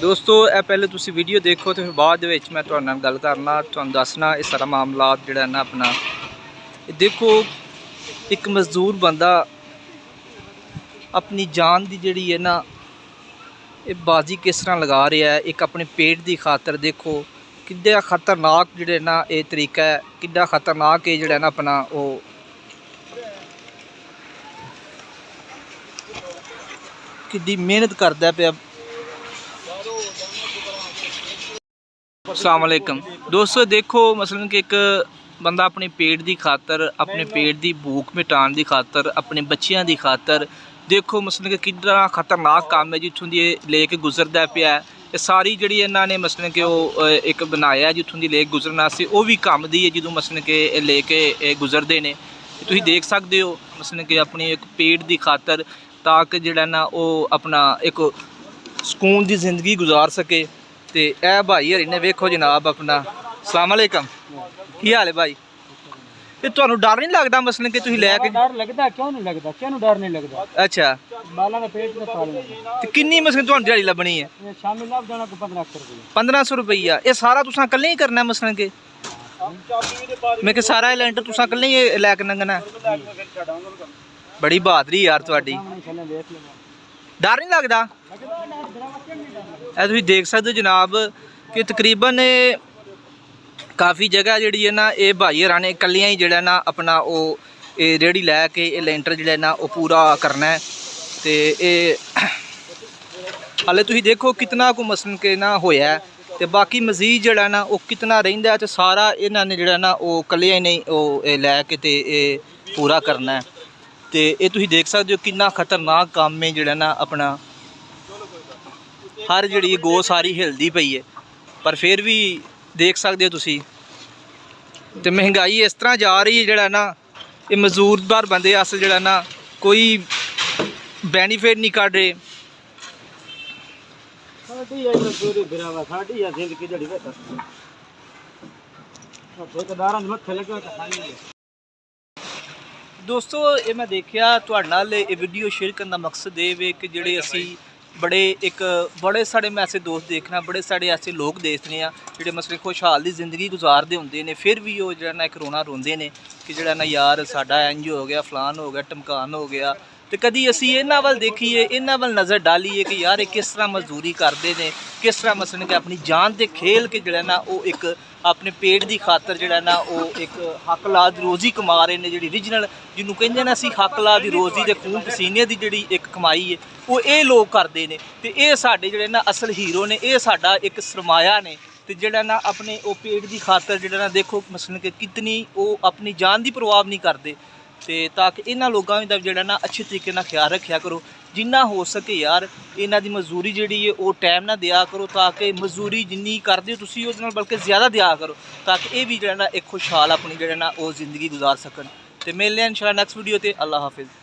दोस्तों ए पहले तुसी वीडियो देखो तो फिर बाद मैं तुहाडे नाल गल करना, तुहानूं दसना ये सारा मामला जिहड़ा ना अपना। देखो एक मजदूर बंदा अपनी जान की जिहड़ी है ना ये बाजी किस तरह लगा रहा है, एक अपने पेट की खातर। देखो किड्डा खतरनाक जिहड़ा ना ये तरीका है, किड्डा खतरनाक ये जिहड़ा ना अपना वो किड्डी मेहनत करदा पिया। अस्सलाम वालेकुम दोस्तों, देखो मसलन कि एक बंदा अपने पेट की खातर, अपने पेट की भूख मिटाने की खातर, अपने बच्चों की खातर, देखो मसलन कि कितना खतरनाक काम है जितों दी लेके गुजरदा पिया। ये सारी जी इन्होंने मसलन कि वो एक बनाया जितों दी लेके गुजरना से वो भी काम दी है जो मसलन कि लेके गुजरते हैं। तुम देख सकते हो मसलन कि अपनी एक पेट की खातर ताकि जिहड़ा ना वो अपना एक सुकून की जिंदगी गुजार सके। तो यह भाई हरी ने वेखो जनाब अपना। अस्सलाम वालेकुम, की हाल है भाई? ते तुहानू डर नहीं लगता मसलन कि तुसीं लैके? डर लगदा, क्यों नहीं लगदा, क्यों डर नहीं लगदा। अच्छा बाला का पेट में पालना ते किन्नी मसलन तुहानू दिहाड़ी लब्भनी है? ये शामिल लग जाना को 1500 रुपये। 1500 रुपया ये सारा तुसां कल्ले ही करना मसलन कि? मैं कि सारा लैंटर तुसां कल्ले ही लैके लंघना है? बड़ी बहादरी यार तुहाडी। डर नहीं लगता? तुसीं देख सकते हो जनाब कि तकरीबन काफ़ी जगह जी है ना ये भाई हरा ने कलियां ही जड़ा ना अपना वो रेहड़ी लैके ये लेंटर जो ना वो पूरा करना है। तो ये हाले तुसीं देखो कितना को मसलन के ना होया है, तो बाकी मजीद जड़ा ना वो कितना रहिंदा है, तो सारा इन्होंने जड़ा ना वो कलियां ही नहीं वो लैके तो ये पूरा करना है। तो ये तुसीं देख सकते हो कितना खतरनाक काम है जड़ा ना अपना। हर जी गो सारी हिलदी पई है, पर फिर भी देख सकते हो तुसी। तो महंगाई इस तरह जा रही है जड़ा ना ये मजदूरदार बंदे अस जड़ा ना कोई बेनीफिट नहीं कट रहे। दोस्तों ये मैं देखा तुहाडे नाल ये वीडियो शेयर करने का मकसद ये वे कि जिहड़े असी बड़े सारे मैं ऐसे दोस्त देखना, बड़े सारे ऐसे लोग देखने जिहड़े मसले खुशहाल दी जिंदगी गुजारते होंदे ने, फिर भी वो जिहड़ा ना एक रोना रोंदे ने कि जिहड़ा ना यार साडा इंज हो गया, फलान हो गया, टमकान हो गया। तो कभी असी इन्हां वल देखीए, इन्हां वल नज़र डालीए कि यार ये किस तरह मजदूरी करते हैं, किस तरह मसलन कि अपनी जान से खेल के जिहड़ा ना वो एक अपने पेट की खातर जिहड़ा ना वो एक हक ला दी रोज़ी कमा रहे हैं। जी ओरिजिनल जिन्हों कहते हैं असी हक ला दी रोज़ी के खून पसीने की जी एक कमाई है वो ये लोग करते हैं। तो ये साडे जिहड़े ना असल हीरो ने, ये साडा एक सरमाया ने। तो जिहड़ा ना अपने वो पेट की खातर जिहड़ा ना देखो मसलन कि कितनी वो अपनी जान की परवाह नहीं करते। तो ताकि इन्होंने लोगों का जिहड़ा ना अच्छे तरीके नाल ख्याल रखा करो, जिन्ना हो सके यार इन्हां दी मजदूरी जिहड़ी है वो टाइम ना दिया करो, ताकि मजदूरी जिन्नी करदे हो तुसीं उहदे नाल बल्कि ज़्यादा दिया करो, ताकि ये भी जिहड़ा ना एक खुशहाल अपनी जिहड़ा ना वो जिंदगी गुजार सकन। तो मिलने इंशाअल्लाह नैक्सट वीडियो ते। अल्लाह हाफिज़।